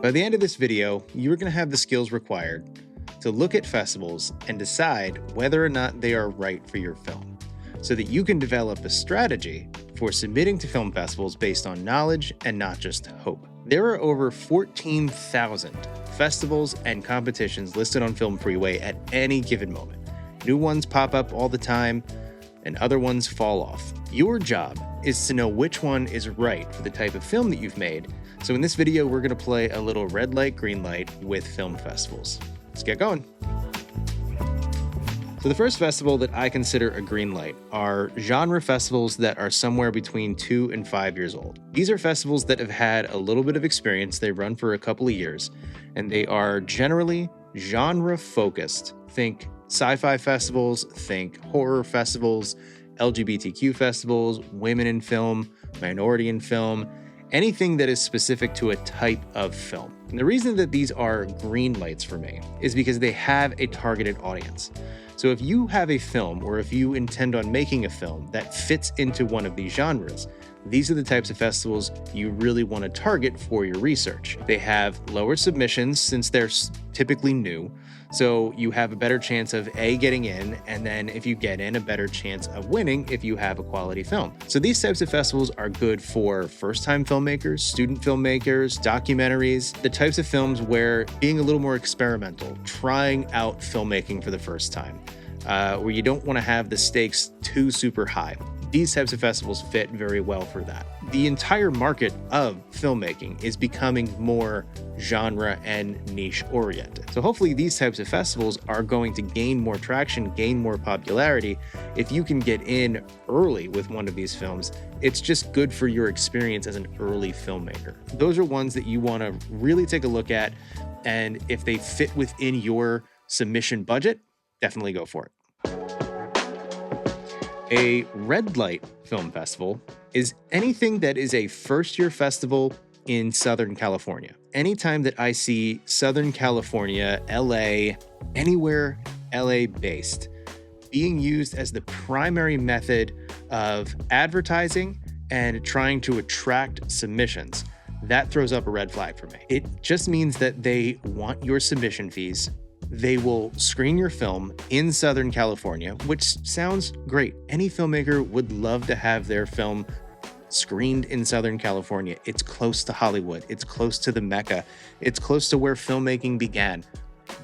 By the end of this video, you are going to have the skills required to look at festivals and decide whether or not they are right for your film, so that you can develop a strategy for submitting to film festivals based on knowledge and not just hope. There are over 14,000 festivals and competitions listed on FilmFreeway at any given moment. New ones pop up all the time, and other ones fall off. Your job is to know which one is right for the type of film that you've made. So in this video, we're going to play a little red light, green light with film festivals. Let's get going. So the first festival that I consider a green light are genre festivals that are somewhere between 2 and 5 years old. These are festivals that have had a little bit of experience. They run for a couple of years, and they are generally genre focused. Think sci-fi festivals, think horror festivals, LGBTQ festivals, women in film, minority in film, anything that is specific to a type of film. And the reason that these are green lights for me is because they have a targeted audience. So if you have a film, or if you intend on making a film that fits into one of these genres, these are the types of festivals you really want to target for your research. They have lower submissions since they're typically new, so you have a better chance of getting in, and then if you get in, a better chance of winning if you have a quality film. So these types of festivals are good for first-time filmmakers, student filmmakers, documentaries, the types of films where being a little more experimental, trying out filmmaking for the first time, where you don't want to have the stakes too super high. These types of festivals fit very well for that. The entire market of filmmaking is becoming more genre and niche oriented. So hopefully these types of festivals are going to gain more traction, gain more popularity. If you can get in early with one of these films, it's just good for your experience as an early filmmaker. Those are ones that you want to really take a look at, and if they fit within your submission budget, definitely go for it. A red light film festival is anything that is a first-year festival in Southern California. Anytime that I see Southern California, LA, anywhere LA-based, being used as the primary method of advertising and trying to attract submissions, that throws up a red flag for me. It just means that they want your submission fees. They will screen your film in Southern California, which sounds great. Any filmmaker would love to have their film screened in Southern California. It's close to Hollywood. It's close to the Mecca. It's close to where filmmaking began.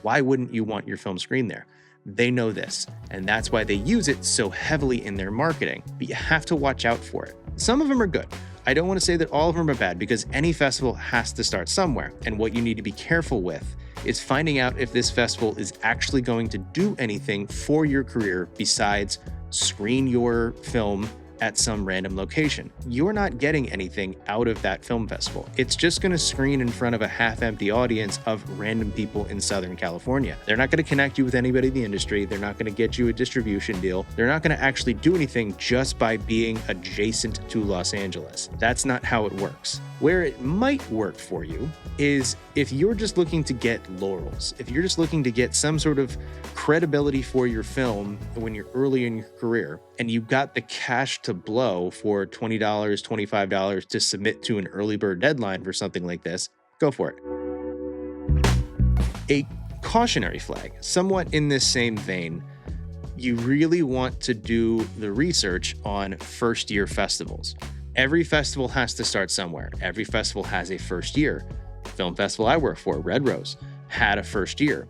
Why wouldn't you want your film screened there? They know this, and that's why they use it so heavily in their marketing. But you have to watch out for it. Some of them are good. I don't want to say that all of them are bad, because any festival has to start somewhere. And what you need to be careful with is finding out if this festival is actually going to do anything for your career besides screen your film at some random location. You're not getting anything out of that film festival. It's just going to screen in front of a half-empty audience of random people in Southern California. They're not going to connect you with anybody in the industry. They're not going to get you a distribution deal. They're not going to actually do anything just by being adjacent to Los Angeles. That's not how it works. Where it might work for you is if you're just looking to get laurels, if you're just looking to get some sort of credibility for your film when you're early in your career, and you've got the cash to blow for $20, $25 to submit to an early bird deadline for something like this, go for it. A cautionary flag, somewhat in this same vein, you really want to do the research on first-year festivals. Every festival has to start somewhere. Every festival has a first year. Film festival I work for, Red Rose, had a first year.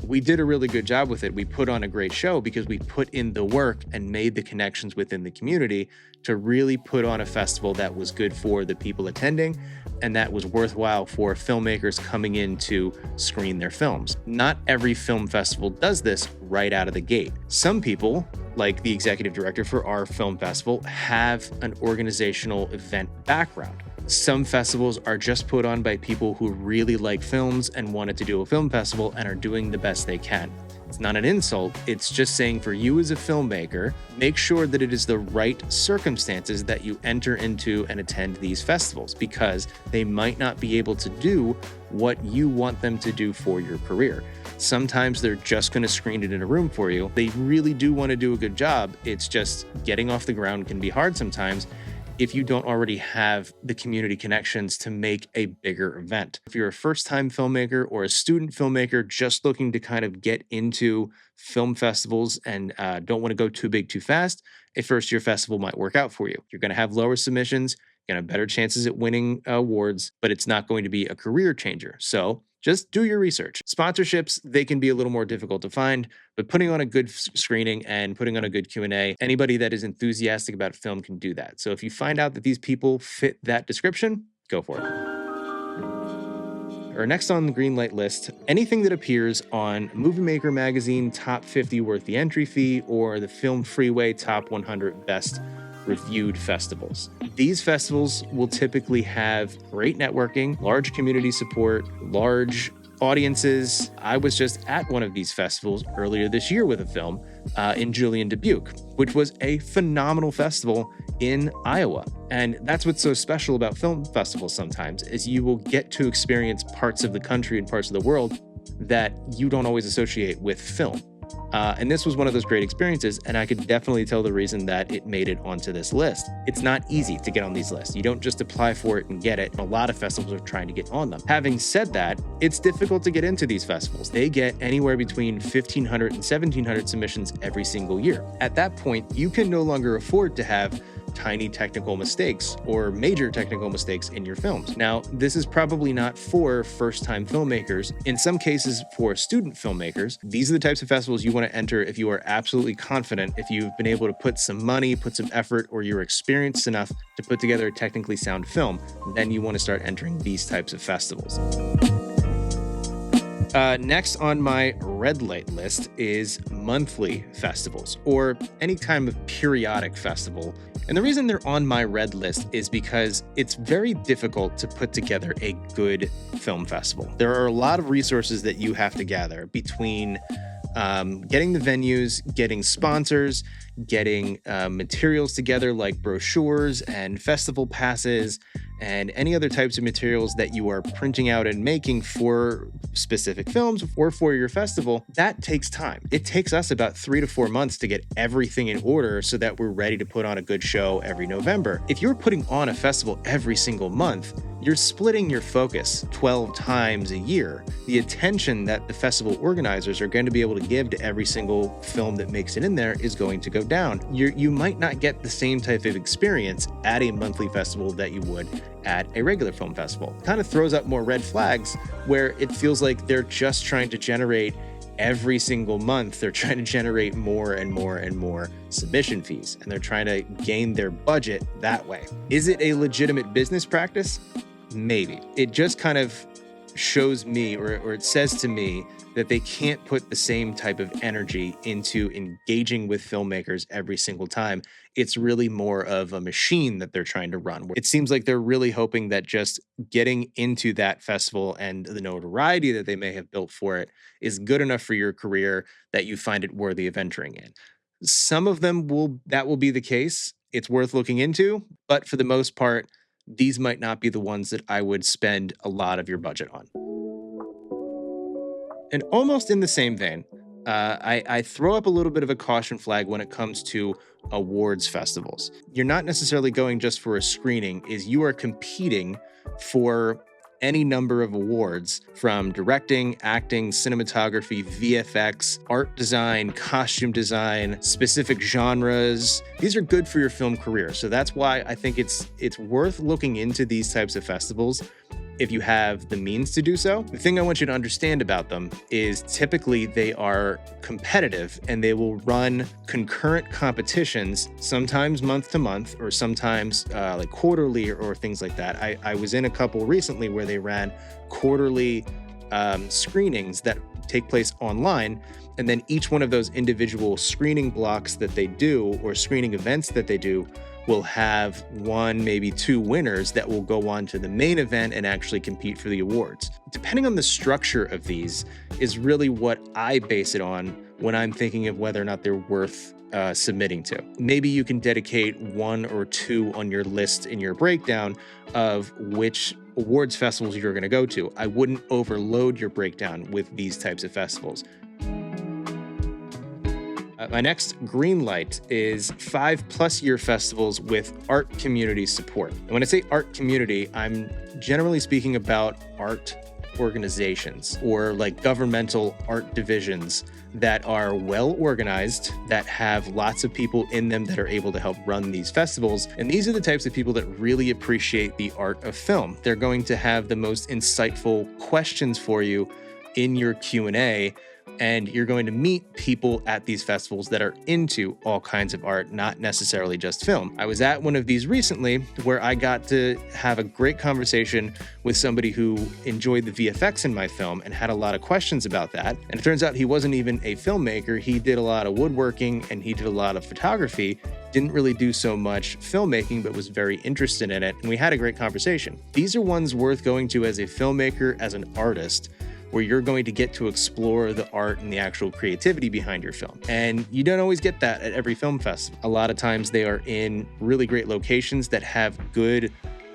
We did a really good job with it. We put on a great show because we put in the work and made the connections within the community to really put on a festival that was good for the people attending and that was worthwhile for filmmakers coming in to screen their films. Not every film festival does this right out of the gate. Some people, like the executive director for our film festival, have an organizational event background. Some festivals are just put on by people who really like films and wanted to do a film festival and are doing the best they can. It's not an insult, it's just saying for you as a filmmaker, make sure that it is the right circumstances that you enter into and attend these festivals, because they might not be able to do what you want them to do for your career. Sometimes they're just going to screen it in a room for you. They really do want to do a good job. It's just getting off the ground can be hard sometimes. if you don't already have the community connections to make a bigger event. If you're a first-time filmmaker or a student filmmaker just looking to kind of get into film festivals and don't want to go too big too fast, a first-year festival might work out for you. You're going to have lower submissions, you're going to have better chances at winning awards, but it's not going to be a career changer. So just do your research. Sponsorships, they can be a little more difficult to find, but putting on a good screening and putting on a good Q&A, anybody that is enthusiastic about film can do that. So if you find out that these people fit that description, go for it. Or next on the green light list, anything that appears on Movie Maker magazine top 50 worth the entry fee or the FilmFreeway top 100 best reviewed festivals. These festivals will typically have great networking, large community support, large audiences. I was just at one of these festivals earlier this year with a film in Julian, Dubuque, which was a phenomenal festival in Iowa. And that's what's so special about film festivals sometimes, is you will get to experience parts of the country and parts of the world that you don't always associate with film. And this was one of those great experiences, and I could definitely tell the reason that it made it onto this list. It's not easy to get on these lists. You don't just apply for it and get it. A lot of festivals are trying to get on them. Having said that, it's difficult to get into these festivals. They get anywhere between 1,500 and 1,700 submissions every single year. At that point, you can no longer afford to have tiny technical mistakes or major technical mistakes in your films. Now, this is probably not for first-time filmmakers. In some cases, for student filmmakers, these are the types of festivals you want to enter if you are absolutely confident, if you've been able to put some money, put some effort, or you're experienced enough to put together a technically sound film. Then you want to start entering these types of festivals. Next on my red light list is monthly festivals, or any kind of periodic festival. And the reason they're on my red list is because it's very difficult to put together a good film festival. There are a lot of resources that you have to gather between getting the venues, getting sponsors, getting materials together like brochures and festival passes, and any other types of materials that you are printing out and making for specific films or for your festival. That takes time. It takes us about 3 to 4 months to get everything in order so that we're ready to put on a good show every November. If you're putting on a festival every single month, you're splitting your focus 12 times a year. The attention that the festival organizers are going to be able to give to every single film that makes it in there is going to go down. You might not get the same type of experience at a monthly festival that you would at a regular film festival. Kind of throws up more red flags where it feels like they're just trying to generate every single month. They're trying to generate more and more and more submission fees, and they're trying to gain their budget that way. Is it a legitimate business practice? Maybe. It just kind of shows me, or it says to me, that they can't put the same type of energy into engaging with filmmakers every single time. It's really more of a machine that they're trying to run. It seems like they're really hoping that just getting into that festival and the notoriety that they may have built for it is good enough for your career that you find it worthy of entering in. Some of them that will be the case. It's worth looking into, but for the most part, these might not be the ones that I would spend a lot of your budget on. And almost in the same vein, I throw up a little bit of a caution flag when it comes to awards festivals. You're not necessarily going just for a screening, you are competing for any number of awards, from directing, acting, cinematography, VFX, art design, costume design, specific genres. These are good for your film career. So that's why I think it's worth looking into these types of festivals if you have the means to do so. The thing I want you to understand about them is typically they are competitive and they will run concurrent competitions, sometimes month to month or sometimes like quarterly or things like that. I was in a couple recently where they ran quarterly screenings that take place online, and then each one of those individual screening blocks that they do or screening events that they do will have one, maybe two winners that will go on to the main event and actually compete for the awards. Depending on the structure of these is really what I base it on when I'm thinking of whether or not they're worth submitting to. Maybe you can dedicate one or two on your list in your breakdown of which awards festivals you're going to go to. I wouldn't overload your breakdown with these types of festivals. My next green light is 5+ year festivals with art community support. And when I say art community, I'm generally speaking about art organizations or like governmental art divisions that are well organized, that have lots of people in them that are able to help run these festivals. And these are the types of people that really appreciate the art of film. They're going to have the most insightful questions for you in your Q&A, and you're going to meet people at these festivals that are into all kinds of art, not necessarily just film. I was at one of these recently where I got to have a great conversation with somebody who enjoyed the VFX in my film and had a lot of questions about that. And it turns out he wasn't even a filmmaker. He did a lot of woodworking and he did a lot of photography. Didn't really do so much filmmaking, but was very interested in it. And we had a great conversation. These are ones worth going to as a filmmaker, as an artist, where you're going to get to explore the art and the actual creativity behind your film. And you don't always get that at every film festival. A lot of times they are in really great locations that have good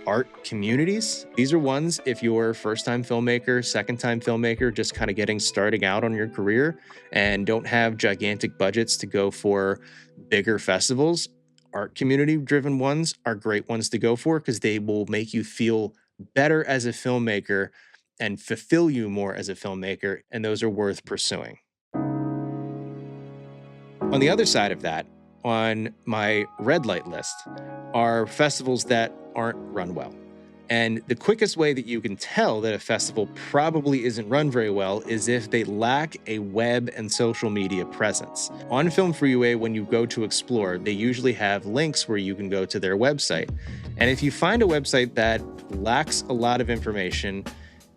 art communities. These are ones, if you're a first-time filmmaker, second-time filmmaker, just kind of getting starting out on your career and don't have gigantic budgets to go for bigger festivals, art community-driven ones are great ones to go for because they will make you feel better as a filmmaker and fulfill you more as a filmmaker, and those are worth pursuing. On the other side of that, on my red light list, are festivals that aren't run well. And the quickest way that you can tell that a festival probably isn't run very well is if they lack a web and social media presence. On FilmFreeway, when you go to explore, they usually have links where you can go to their website. And if you find a website that lacks a lot of information,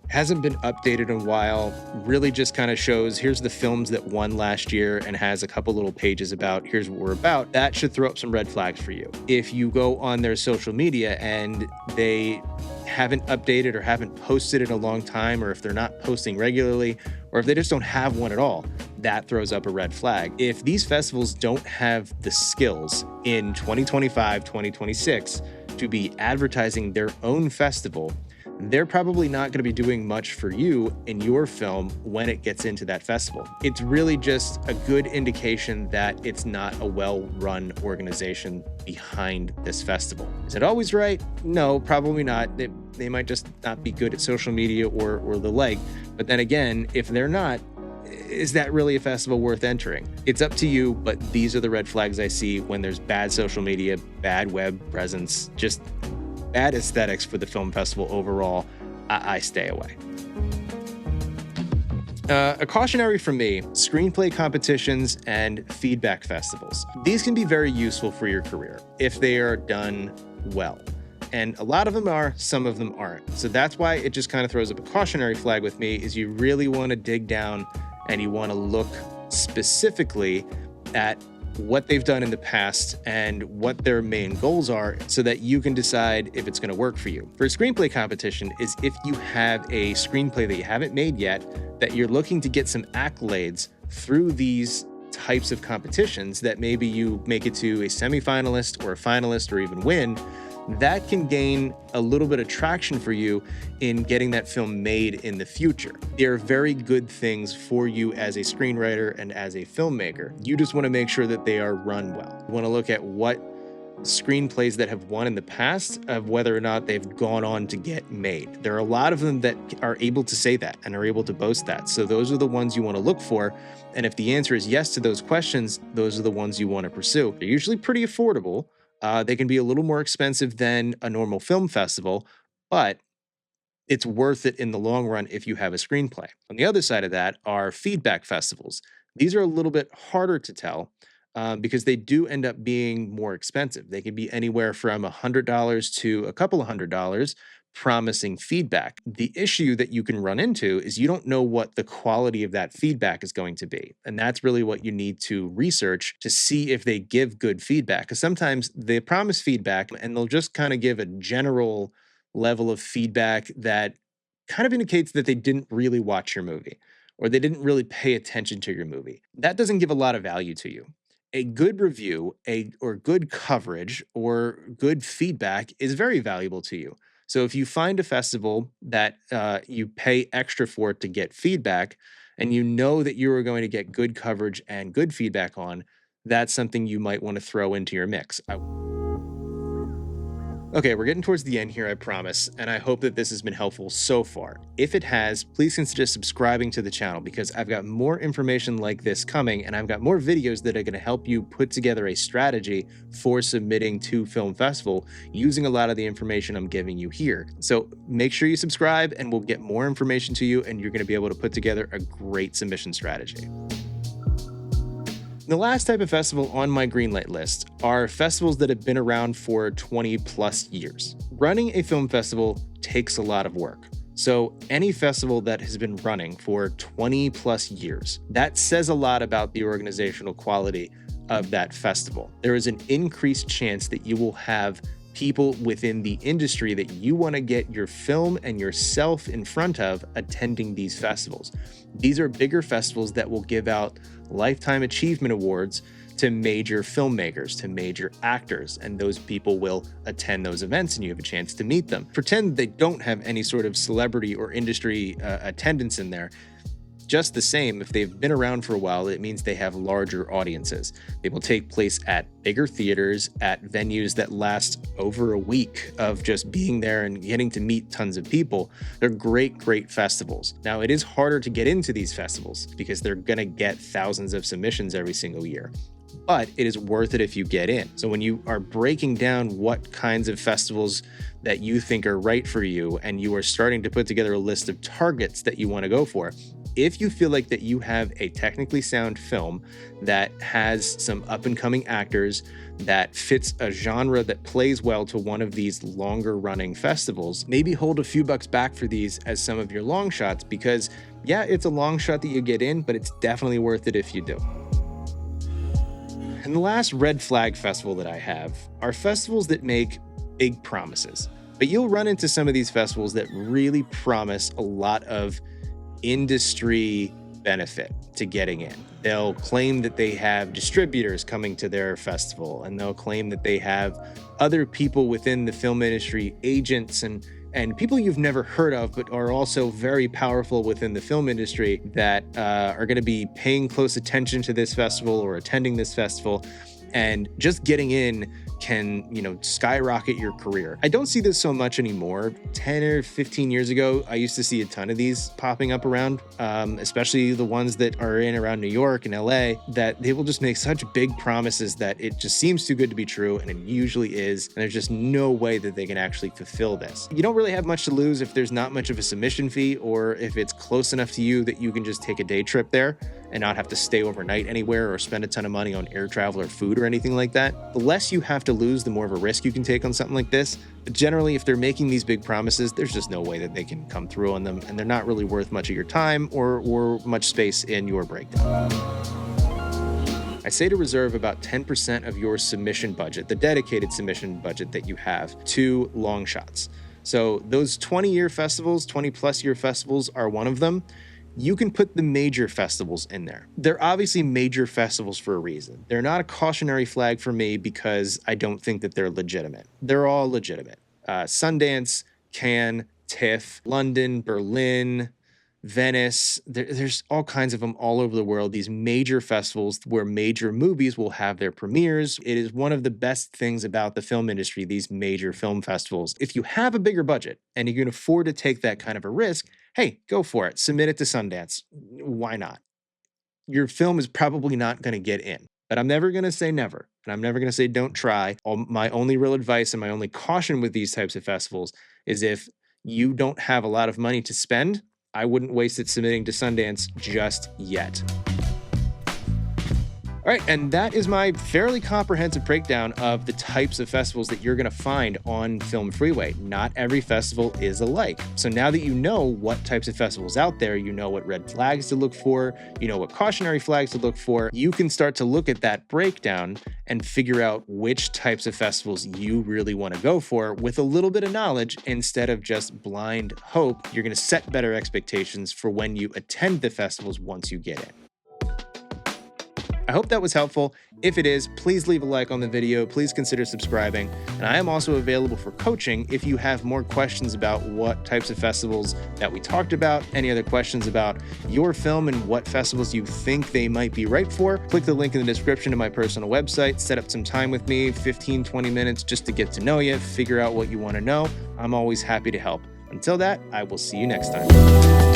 hasn't been updated in a while, really just kind of shows here's the films that won last year and has a couple little pages about here's what we're about, that should throw up some red flags for you. If you go on their social media and they haven't updated or haven't posted in a long time, or if they're not posting regularly, or if they just don't have one at all, that throws up a red flag. If these festivals don't have the skills in 2025, 2026 to be advertising their own festival, they're probably not going to be doing much for you in your film when it gets into that festival. It's really just a good indication that it's not a well-run organization behind this festival. Is it always right? No, probably not. They might just not be good at social media or the like. But then again, if they're not, is that really a festival worth entering? It's up to you, but these are the red flags I see when there's bad social media, bad web presence, just bad aesthetics for the film festival overall. I stay away. A cautionary from me, screenplay competitions and feedback festivals. These can be very useful for your career if they are done well. And a lot of them are, some of them aren't. So that's why it just kind of throws up a cautionary flag with me, is you really want to dig down and you want to look specifically at what they've done in the past and what their main goals are so that you can decide if it's going to work for you. For a screenplay competition is if you have a screenplay that you haven't made yet, that you're looking to get some accolades through these types of competitions, that maybe you make it to a semifinalist or a finalist or even win, that can gain a little bit of traction for you in getting that film made in the future. They're very good things for you as a screenwriter and as a filmmaker. You just want to make sure that they are run well. You want to look at what screenplays that have won in the past, of whether or not they've gone on to get made. There are a lot of them that are able to say that and are able to boast that. So those are the ones you want to look for. And if the answer is yes to those questions, those are the ones you want to pursue. They're usually pretty affordable. They can be a little more expensive than a normal film festival, but it's worth it in the long run if you have a screenplay. On the other side of that are feedback festivals. These are a little bit harder to tell because they do end up being more expensive. They can be anywhere from $100 to a couple of $100, promising feedback. The issue that you can run into is you don't know what the quality of that feedback is going to be. And that's really what you need to research to see if they give good feedback. Because sometimes they promise feedback and they'll just kind of give a general level of feedback that kind of indicates that they didn't really watch your movie or they didn't really pay attention to your movie. That doesn't give a lot of value to you. A good review, or good coverage, or good feedback is very valuable to you. So if you find a festival that you pay extra for to get feedback, and you know that you are going to get good coverage and good feedback on, that's something you might want to throw into your mix. Okay, we're getting towards the end here, I promise, and I hope that this has been helpful so far. If it has, please consider subscribing to the channel because I've got more information like this coming, and I've got more videos that are going to help you put together a strategy for submitting to film festival using a lot of the information I'm giving you here. So make sure you subscribe and we'll get more information to you, and you're going to be able to put together a great submission strategy. The last type of festival on my greenlight list are festivals that have been around for 20 plus years. Running a film festival takes a lot of work. So any festival that has been running for 20 plus years, that says a lot about the organizational quality of that festival. There is an increased chance that you will have people within the industry that you want to get your film and yourself in front of attending these festivals. These are bigger festivals that will give out lifetime achievement awards to major filmmakers, to major actors, and those people will attend those events and you have a chance to meet them. Pretend they don't have any sort of celebrity or industry attendance in there. Just the same, if they've been around for a while, it means they have larger audiences. They will take place at bigger theaters, at venues that last over a week of just being there and getting to meet tons of people. They're great, great festivals. Now, it is harder to get into these festivals because they're gonna get thousands of submissions every single year. But it is worth it if you get in. So when you are breaking down what kinds of festivals that you think are right for you, and you are starting to put together a list of targets that you want to go for, if you feel like that you have a technically sound film that has some up-and-coming actors, that fits a genre that plays well to one of these longer running festivals, maybe hold a few bucks back for these as some of your long shots, because yeah, it's a long shot that you get in, but it's definitely worth it if you do. And the last red flag festival that I have are festivals that make big promises. But you'll run into some of these festivals that really promise a lot of industry benefit to getting in. They'll claim that they have distributors coming to their festival, and they'll claim that they have other people within the film industry, agents and people you've never heard of, but are also very powerful within the film industry that are going to be paying close attention to this festival or attending this festival. And just getting in can, skyrocket your career. I don't see this so much anymore. 10 or 15 years ago, I used to see a ton of these popping up around, especially the ones that are in around New York and LA, that they will just make such big promises that it just seems too good to be true, and it usually is, and there's just no way that they can actually fulfill this. You don't really have much to lose if there's not much of a submission fee, or if it's close enough to you that you can just take a day trip there and not have to stay overnight anywhere or spend a ton of money on air travel or food or anything like that. The less you have to lose, the more of a risk you can take on something like this. But generally, if they're making these big promises, there's just no way that they can come through on them, and they're not really worth much of your time or much space in your breakdown. I say to reserve about 10% of your submission budget, the dedicated submission budget that you have, to long shots. So those 20-year festivals, 20-plus year festivals are one of them. You can put the major festivals in there. They're obviously major festivals for a reason. They're not a cautionary flag for me because I don't think that they're legitimate. They're all legitimate. Sundance, Cannes, TIFF, London, Berlin, Venice. There's all kinds of them all over the world. These major festivals where major movies will have their premieres. It is one of the best things about the film industry, these major film festivals. If you have a bigger budget and you can afford to take that kind of a risk, hey, go for it. Submit it to Sundance. Why not? Your film is probably not going to get in, but I'm never going to say never. And I'm never going to say don't try. My only real advice and my only caution with these types of festivals is if you don't have a lot of money to spend, I wouldn't waste it submitting to Sundance just yet. All right, and that is my fairly comprehensive breakdown of the types of festivals that you're going to find on FilmFreeway. Not every festival is alike. So now that you know what types of festivals out there, you know what red flags to look for, you know what cautionary flags to look for, you can start to look at that breakdown and figure out which types of festivals you really want to go for with a little bit of knowledge instead of just blind hope. You're going to set better expectations for when you attend the festivals once you get in. I hope that was helpful. If it is, please leave a like on the video. Please consider subscribing. And I am also available for coaching if you have more questions about what types of festivals that we talked about, any other questions about your film and what festivals you think they might be right for. Click the link in the description to my personal website, set up some time with me, 15, 20 minutes just to get to know you, figure out what you want to know. I'm always happy to help. Until that, I will see you next time.